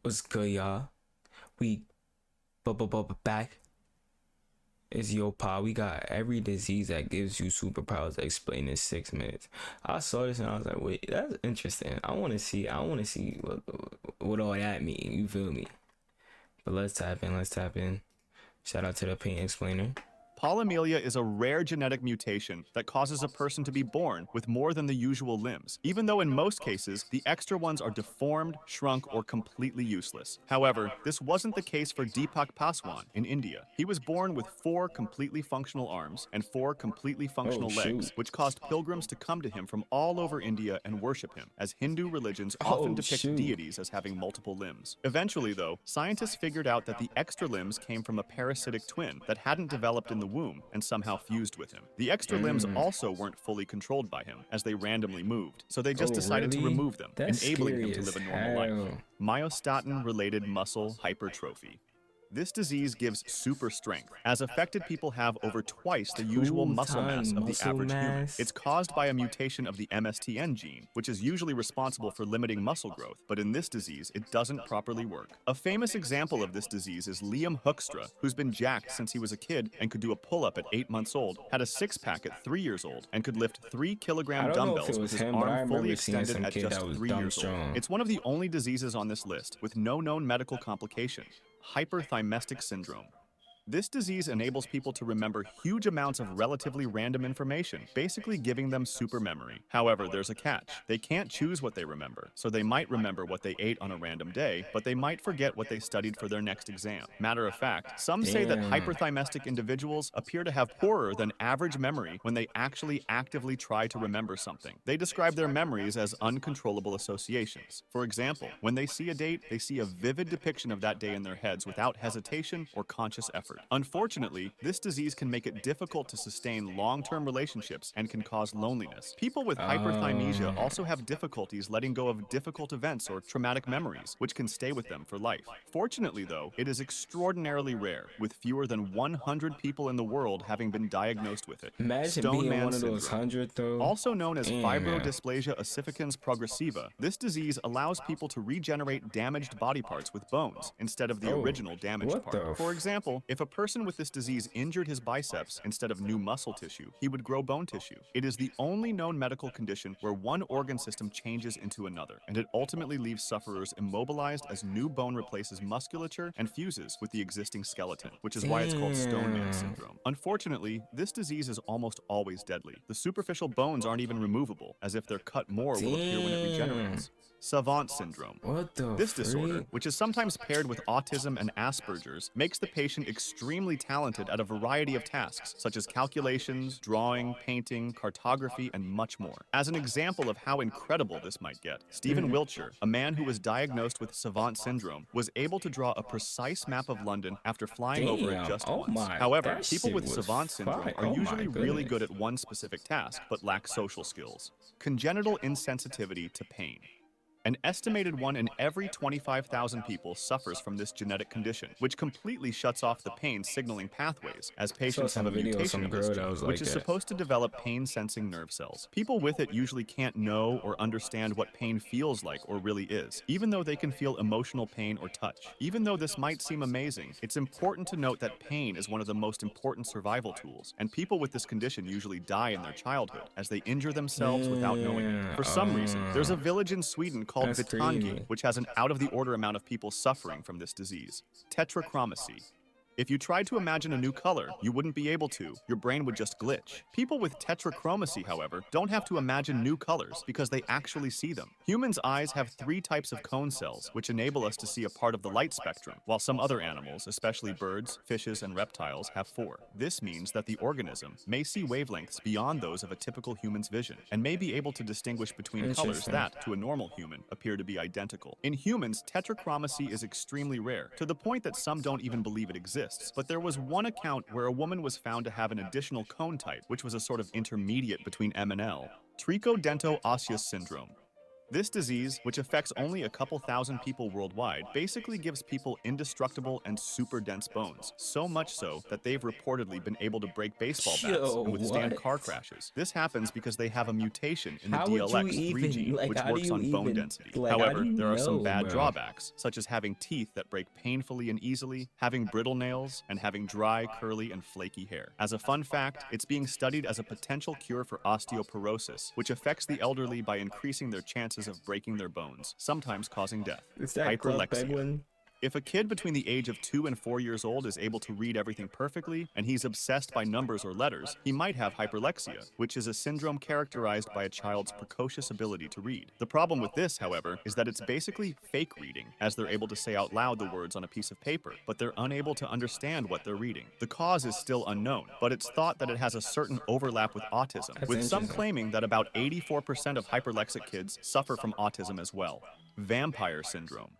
What's good, y'all? We back. It's Yoopa. We got every disease that gives you superpowers explained in 6 minutes. I saw this and I was like, wait, that's interesting. I want to see. What all that mean. You feel me? But let's tap in. Let's tap in. Shout out to the pain explainer. Polymelia is a rare genetic mutation that causes a person to be born with more than the usual limbs, even though in most cases, the extra ones are deformed, shrunk, or completely useless. However, this wasn't the case for Deepak Paswan in India. He was born with 4 completely functional arms and 4 completely functional legs, which caused pilgrims to come to him from all over India and worship him, as Hindu religions often depict deities as having multiple limbs. Eventually, though, scientists figured out that the extra limbs came from a parasitic twin that hadn't developed in the womb and somehow fused with him. The extra limbs also weren't fully controlled by him, as they randomly moved, so they just decided to remove them, enabling him to live a normal life. Myostatin-related muscle hypertrophy. This disease gives super strength, as affected people have over twice the usual muscle mass of the average human. It's caused by a mutation of the MSTN gene, which is usually responsible for limiting muscle growth, but in this disease, it doesn't properly work. A famous example of this disease is Liam Hoekstra, who's been jacked since he was a kid and could do a pull-up at 8 months old, had a six-pack at 3 years old, and could lift 3-kilogram dumbbells with his arm fully extended at just 3 years old. It's one of the only diseases on this list with no known medical complication. Hyperthymetic syndrome. This disease enables people to remember huge amounts of relatively random information, basically giving them super memory. However, there's a catch. They can't choose what they remember, so they might remember what they ate on a random day, but they might forget what they studied for their next exam. Matter of fact, some say that hyperthymetic individuals appear to have poorer than average memory when they actually actively try to remember something. They describe their memories as uncontrollable associations. For example, when they see a date, they see a vivid depiction of that day in their heads without hesitation or conscious effort. Unfortunately, this disease can make it difficult to sustain long-term relationships and can cause loneliness. People with hyperthymesia also have difficulties letting go of difficult events or traumatic memories, which can stay with them for life. Fortunately, though, it is extraordinarily rare, with fewer than 100 people in the world having been diagnosed with it. Imagine being one of those 100, though. Also known as fibrodysplasia ossificans progressiva, this disease allows people to regenerate damaged body parts with bones instead of the original damaged part. For example, if a person with this disease injured his biceps instead of new muscle tissue, he would grow bone tissue. It is the only known medical condition where one organ system changes into another, and it ultimately leaves sufferers immobilized as new bone replaces musculature and fuses with the existing skeleton, which is why it's called Stone Man syndrome. Unfortunately, this disease is almost always deadly. The superficial bones aren't even removable, as if they're cut more will appear when it regenerates. Savant syndrome. This disorder, which is sometimes paired with autism and Asperger's, makes the patient extremely talented at a variety of tasks, such as calculations, drawing, painting, cartography, and much more. As an example of how incredible this might get, Stephen Wiltshire, a man who was diagnosed with savant syndrome, was able to draw a precise map of London after flying over it just once. However, people with savant syndrome are usually really good at one specific task, but lack social skills. Congenital insensitivity to pain. An estimated 1 in every 25,000 people suffers from this genetic condition, which completely shuts off the pain signaling pathways, as patients have a mutation of this gene, which is supposed to develop pain-sensing nerve cells. People with it usually can't know or understand what pain feels like or really is, even though they can feel emotional pain or touch. Even though this might seem amazing, it's important to note that pain is one of the most important survival tools, and people with this condition usually die in their childhood, as they injure themselves without knowing it. For some reason, there's a village in Sweden called Vittangi, which has an out-of-the-order amount of people suffering from this disease. Tetrachromacy. If you tried to imagine a new color, you wouldn't be able to. Your brain would just glitch. People with tetrachromacy, however, don't have to imagine new colors because they actually see them. Humans' eyes have 3 types of cone cells, which enable us to see a part of the light spectrum, while some other animals, especially birds, fishes, and reptiles, have 4. This means that the organism may see wavelengths beyond those of a typical human's vision, and may be able to distinguish between colors that, to a normal human, appear to be identical. In humans, tetrachromacy is extremely rare, to the point that some don't even believe it exists. But there was one account where a woman was found to have an additional cone type, which was a sort of intermediate between M and L. Trichodento osseous syndrome. This disease, which affects only a couple thousand people worldwide, basically gives people indestructible and super dense bones, so much so that they've reportedly been able to break baseball bats and withstand car crashes. This happens because they have a mutation in the DLX3 gene, which works on bone density. However, there are some bad drawbacks, such as having teeth that break painfully and easily, having brittle nails, and having dry, curly, and flaky hair. As a fun fact, it's being studied as a potential cure for osteoporosis, which affects the elderly by increasing their chances of breaking their bones, sometimes causing death. Hyperlexia. If a kid between the age of 2 and 4 years old is able to read everything perfectly, and he's obsessed by numbers or letters, he might have hyperlexia, which is a syndrome characterized by a child's precocious ability to read. The problem with this, however, is that it's basically fake reading, as they're able to say out loud the words on a piece of paper, but they're unable to understand what they're reading. The cause is still unknown, but it's thought that it has a certain overlap with autism, with some claiming that about 84% of hyperlexic kids suffer from autism as well. Vampire syndrome.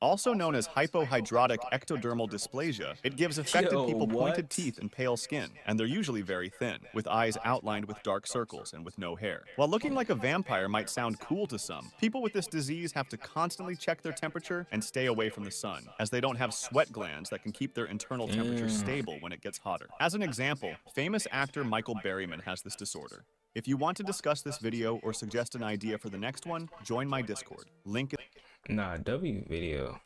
Also known as hypohidrotic ectodermal dysplasia, it gives affected people pointed teeth and pale skin, and they're usually very thin, with eyes outlined with dark circles and with no hair. While looking like a vampire might sound cool to some, people with this disease have to constantly check their temperature and stay away from the sun, as they don't have sweat glands that can keep their internal temperature stable when it gets hotter. As an example, famous actor Michael Berryman has this disorder. If you want to discuss this video or suggest an idea for the next one, join my Discord. Link in Nah, W video.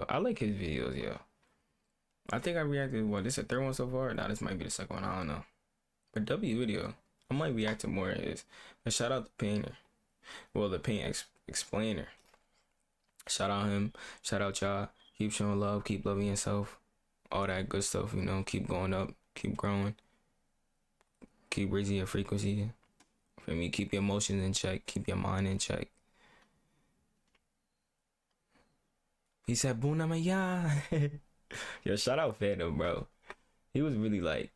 I like his videos, yo. I think I reacted, what, this is the third one so far? Nah, this might be the second one, I don't know. But W video, I might react to more of his. But shout out the painter. Well, the paint explainer. Shout out him. Shout out y'all. Keep showing love. Keep loving yourself. All that good stuff, you know. Keep going up. Keep growing. Keep raising your frequency. For me, keep your emotions in check. Keep your mind in check. He said, Buna Maya. Yo, shout out Phantom, bro. He was really like,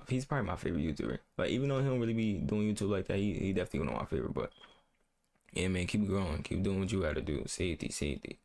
he's probably my favorite YouTuber. Like, even though he don't really be doing YouTube like that, he definitely one of my favorite. But, yeah, man, keep growing. Keep doing what you gotta do. Safety.